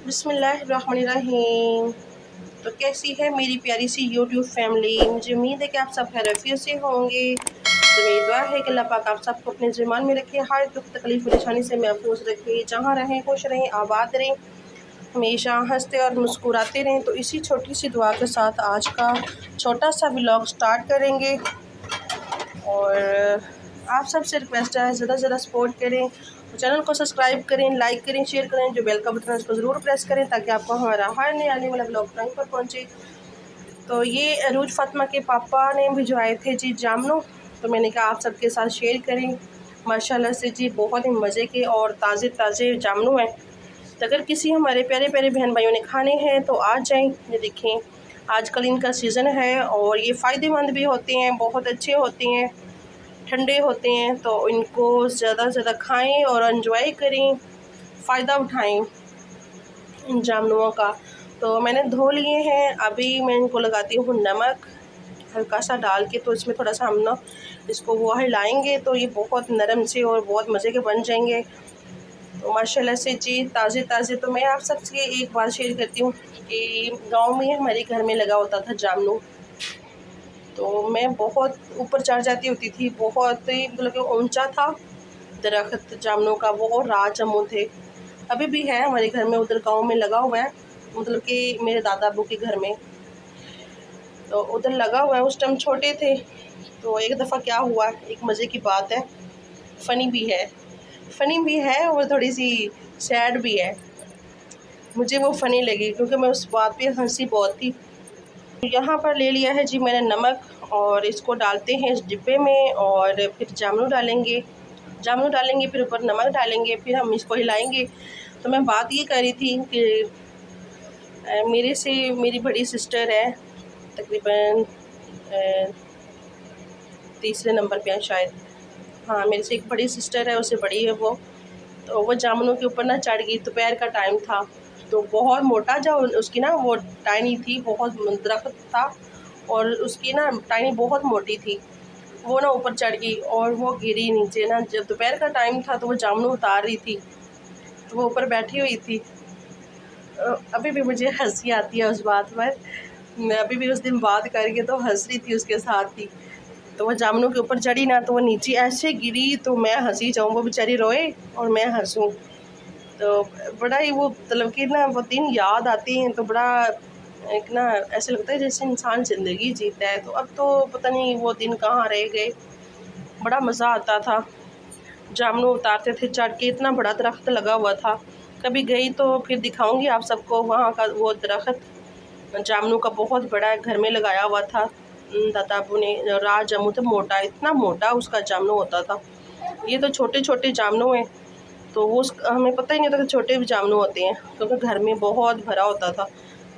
बिस्मिल्लाहिर्रहमानिर्रहीम। तो कैसी है मेरी प्यारी सी यूट्यूब फैमिली। मुझे उम्मीद है कि आप सब खैरियत से होंगे। तो मेरी दुआ है कि अल्लाह पाक आप सबको अपने ज़िम्मान में रखे, हर दुख तकलीफ परेशानी से महफूज रखे, जहाँ रहें खुश रहें, आबाद रहें, हमेशा हंसते और मुस्कुराते रहें। तो इसी छोटी सी दुआ के साथ आज का छोटा सा व्लॉग स्टार्ट करेंगे। और आप सबसे रिक्वेस्ट है ज़्यादा से ज़्यादा सपोर्ट करें, तो चैनल को सब्सक्राइब करें, लाइक करें, शेयर करें, जो बेल का बटन है उसको ज़रूर प्रेस करें ताकि आपको हमारा हर नए आने वाला ब्लॉग टाइम पर पहुंचे। तो ये अरूज फातिमा के पापा ने भिजवाए थे जी जामनू, तो मैंने कहा आप सबके साथ शेयर करें। माशाल्लाह से जी बहुत ही मज़े के और ताज़े ताज़े जामनू हैं। तो अगर किसी हमारे प्यारे प्यारे बहन भाइयों ने खाने हैं तो आ जाएँ। ये देखें आजकल इनका सीज़न है और ये फ़ायदेमंद भी होते हैं, बहुत अच्छे होते हैं, ठंडे होते हैं। तो इनको ज़्यादा से ज़्यादा खाएं और एंजॉय करें, फ़ायदा उठाएं इन जामनुओं का। तो मैंने धो लिए हैं, अभी मैं इनको लगाती हूँ नमक हल्का सा डाल के। तो इसमें थोड़ा सा हम ना इसको वो हिलाएंगे तो ये बहुत नरम से और बहुत मज़े के बन जाएंगे। तो माशाल्लाह से जी ताज़े ताज़े। तो मैं आप सबसे एक बात शेयर करती हूँ कि गांव में हमारे घर में लगा होता था जामनू, तो मैं बहुत ऊपर चढ़ जाती होती थी, बहुत ही मतलब कि ऊंचा था दरख्त जामनों का, वो राज जामुन थे। अभी भी है हमारे घर में, उधर गांव में लगा हुआ है, मतलब कि मेरे दादा अबू के घर में तो उधर लगा हुआ है। उस टाइम छोटे थे। तो एक दफ़ा क्या हुआ, एक मज़े की बात है, फ़नी भी है और थोड़ी सी सैड भी है। मुझे वो फ़नी लगी क्योंकि मैं उस बात पे हंसी बहुत थी। यहाँ पर ले लिया है जी मैंने नमक और इसको डालते हैं इस डिब्बे में और फिर जामुन डालेंगे, फिर ऊपर नमक डालेंगे, फिर हम इसको हिलाएंगे। तो मैं बात ये कर रही थी कि मेरे से मेरी बड़ी सिस्टर है, तकरीबन तीसरे नंबर पे है शायद, हाँ मेरे से एक बड़ी सिस्टर है, उससे बड़ी है वो। तो वो जामुनों के ऊपर ना चढ़ गई, दोपहर का टाइम था, तो बहुत मोटा जो उसकी ना वो टाइनी थी, बहुत दरख्त था और उसकी ना टाइनी बहुत मोटी थी। वो ना ऊपर चढ़ गई और वो गिरी नीचे ना। जब दोपहर का टाइम था तो वो जामुन उतार रही थी, तो वो ऊपर बैठी हुई थी। अभी भी मुझे हंसी आती है उस बात पर। मैं अभी भी उस दिन बात करके तो हंस रही थी उसके साथ ही। तो वो जामुनों के ऊपर चढ़ी ना, तो वो नीचे ऐसे गिरी तो मैं हंसी जाऊँ, वो बेचारी रोए और मैं हंसूँ। तो बड़ा ही वो मतलब कि ना वो दिन याद आते हैं तो बड़ा एक ना ऐसे लगता है जैसे इंसान ज़िंदगी जीता है। तो अब तो पता नहीं वो दिन कहाँ रह गए। बड़ा मज़ा आता था, जामुन उतारते थे चढ़ के, इतना बड़ा दरख्त लगा हुआ था। कभी गई तो फिर दिखाऊंगी आप सबको वहाँ का वो दरख्त जामुनों का, बहुत बड़ा घर में लगाया हुआ था दादा अबू ने। राज जामुन तो मोटा, इतना मोटा उसका जामुन होता था। ये तो छोटे छोटे जामुन हैं, तो वो हमें पता ही नहीं होता कि छोटे भी जामुन होते हैं क्योंकि घर में बहुत भरा होता था।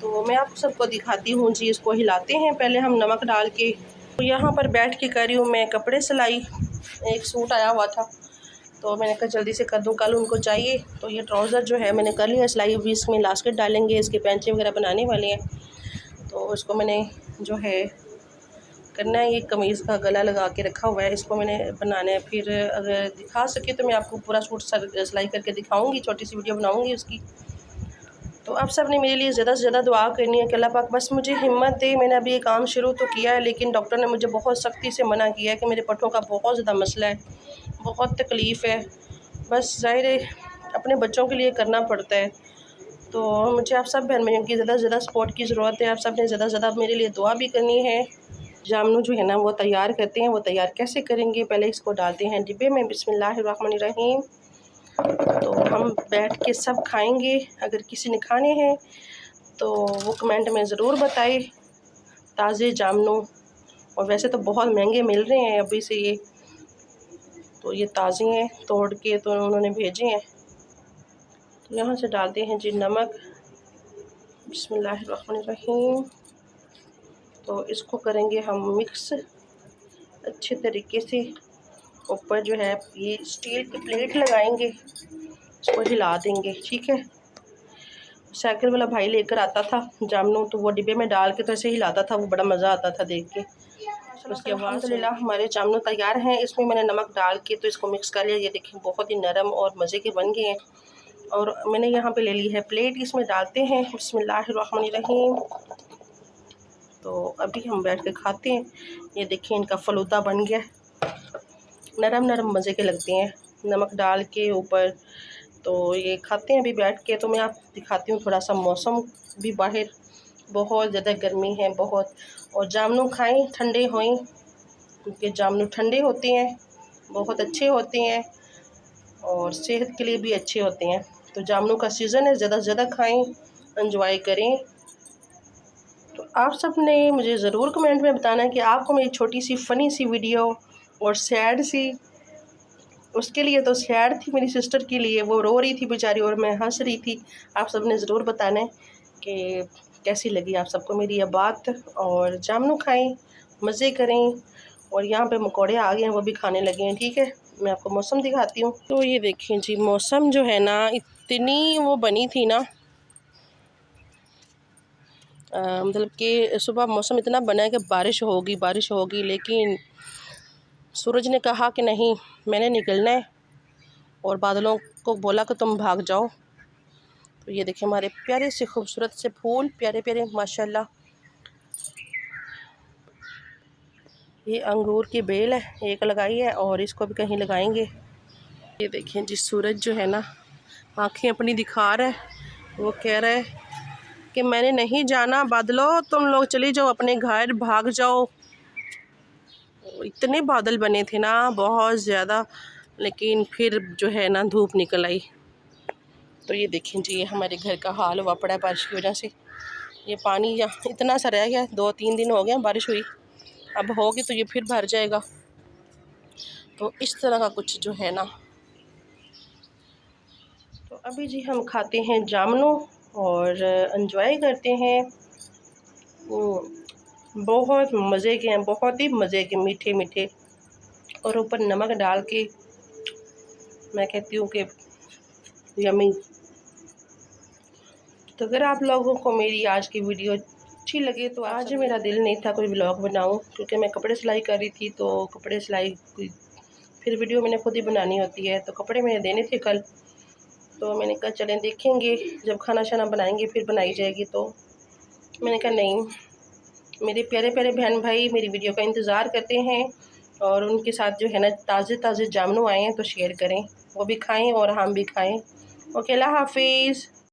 तो मैं आप सबको दिखाती हूँ जी। इसको हिलाते हैं पहले हम नमक डाल के। तो यहाँ पर बैठ के कर रही हूँ मैं कपड़े सिलाई। एक सूट आया हुआ था तो मैंने कहा जल्दी से कर दूँ, कल उनको चाहिए। तो ये ट्राउज़र जो है मैंने कर लिया सिलाई, अभी इसमें लास्केट डालेंगे, इसके पैंचे वगैरह बनाने वाले हैं। तो इसको मैंने जो है करना है, ये कमीज़ का गला लगा के रखा हुआ है, इसको मैंने बनाना है। फिर अगर दिखा सके तो मैं आपको पूरा सूट सिलाई करके दिखाऊंगी, छोटी सी वीडियो बनाऊंगी उसकी। तो आप सब ने मेरे लिए ज़्यादा से ज़्यादा दुआ करनी है कि अल्लाह पाक बस मुझे हिम्मत दे। मैंने अभी ये काम शुरू तो किया है, लेकिन डॉक्टर ने मुझे बहुत सख्ती से मना किया है कि मेरे पट्टों का बहुत ज़्यादा मसला है, बहुत तकलीफ़ है। बस ज़ाहिर है अपने बच्चों के लिए करना पड़ता है। तो मुझे आप सब बहन भाइयों की ज़्यादा से ज़्यादा सपोर्ट की ज़रूरत है। आप सब ने ज़्यादा से ज़्यादा मेरे लिए दुआ भी करनी है। जामुन जो है ना वो तैयार करते हैं, वो तैयार कैसे करेंगे, पहले इसको डालते हैं डिब्बे में, बिस्मिल्लाहिर्रहमानिर्रहीम। तो हम बैठ के सब खाएंगे। अगर किसी ने खाने हैं तो वो कमेंट में ज़रूर बताए। ताज़े जामुन, और वैसे तो बहुत महंगे मिल रहे हैं अभी से ये, तो ये ताज़े हैं, तोड़ के तो उन्होंने भेजे हैं। तो यहाँ से डालते हैं जी नमक, बिस्मिल्लाहिर्रहमानिर्रहीम। तो इसको करेंगे हम मिक्स अच्छे तरीके से। ऊपर जो है ये स्टील की प्लेट लगाएंगे, इसको हिला देंगे, ठीक है। साइकिल वाला भाई लेकर आता था जामुन, तो वो डिब्बे में डाल के तो ऐसे हिलाता था, वो बड़ा मज़ा आता था देख के। उसके बाद अल्हम्दुलिल्लाह हमारे जामुन तैयार हैं। इसमें मैंने नमक डाल के तो इसको मिक्स कर लिया। ये देखिए बहुत ही नरम और मज़े के बन गए हैं और मैंने यहाँ पे ले ली है प्लेट, इसमें डालते हैं। बिस्मिल्लाहिर्रहमानिर्रहीम। तो अभी हम बैठ के खाते हैं। ये देखिए इनका फलूदा बन गया, नरम नरम मज़े के लगते हैं नमक डाल के ऊपर। तो ये खाते हैं अभी बैठ के। तो मैं आप दिखाती हूँ थोड़ा सा मौसम भी, बाहर बहुत ज़्यादा गर्मी है बहुत। और जामुन खाएं, ठंडे होएं, क्योंकि जामुन ठंडे होते हैं, बहुत अच्छे होते हैं और सेहत के लिए भी अच्छे होते हैं। तो जामुन का सीज़न है, ज़्यादा से ज़्यादा खाएं, एंजॉय करें। तो आप सब ने मुझे ज़रूर कमेंट में बताना है कि आपको मेरी छोटी सी फ़नी सी वीडियो और सैड सी, उसके लिए तो सैड थी मेरी सिस्टर के लिए, वो रो रही थी बेचारी और मैं हंस रही थी। आप सब ने ज़रूर बताना है कि कैसी लगी आप सबको मेरी ये बात। और जामुन खाएं, मज़े करें। और यहाँ पे मकोड़े आ गए हैं, वो भी खाने लगे हैं। ठीक है, मैं आपको मौसम दिखाती हूँ। तो ये देखें जी, मौसम जो है ना, इतनी वो बनी थी ना, मतलब कि सुबह मौसम इतना बना है कि बारिश होगी, लेकिन सूरज ने कहा कि नहीं, मैंने निकलना है, और बादलों को बोला कि तुम भाग जाओ। तो ये देखिए हमारे प्यारे से खूबसूरत से फूल, प्यारे प्यारे माशाल्लाह। ये अंगूर की बेल है, एक लगाई है और इसको भी कहीं लगाएंगे। ये देखिए जी, सूरज जो है ना आंखें अपनी दिखा रहा है, वो कह रहा है कि मैंने नहीं जाना, बादलों तुम लोग चले जाओ अपने घर, भाग जाओ। इतने बादल बने थे ना, बहुत ज़्यादा, लेकिन फिर जो है ना धूप निकल आई। तो ये देखें जी, ये हमारे घर का हाल हुआ पड़ा है बारिश की वजह से। ये पानी यहाँ इतना सा रह गया, 2-3 दिन हो गए बारिश हुई, अब होगी तो ये फिर भर जाएगा। तो इस तरह का कुछ जो है ना। तो अभी जी हम खाते हैं जामुन और एंजॉय करते हैं। बहुत मज़े के हैं, बहुत ही मज़े के, मीठे मीठे, और ऊपर नमक डाल के मैं कहती हूँ कि यमी। तो अगर आप लोगों को मेरी आज की वीडियो अच्छी लगे तो आज मेरा दिल नहीं था कोई व्लॉग बनाऊं, क्योंकि मैं कपड़े सिलाई कर रही थी। तो कपड़े सिलाई फिर वीडियो मैंने खुद ही बनानी होती है। तो कपड़े मैंने देने थे कल, तो मैंने कहा चलें देखेंगे, जब खाना शाना बनाएंगे फिर बनाई जाएगी। तो मैंने कहा नहीं, मेरे प्यारे प्यारे बहन भाई मेरी वीडियो का इंतज़ार करते हैं, और उनके साथ जो है ना ताज़े ताज़े जामुन आए हैं तो शेयर करें, वो भी खाएँ और हम भी खाएँ। ओके, अल्लाह हाफिज़।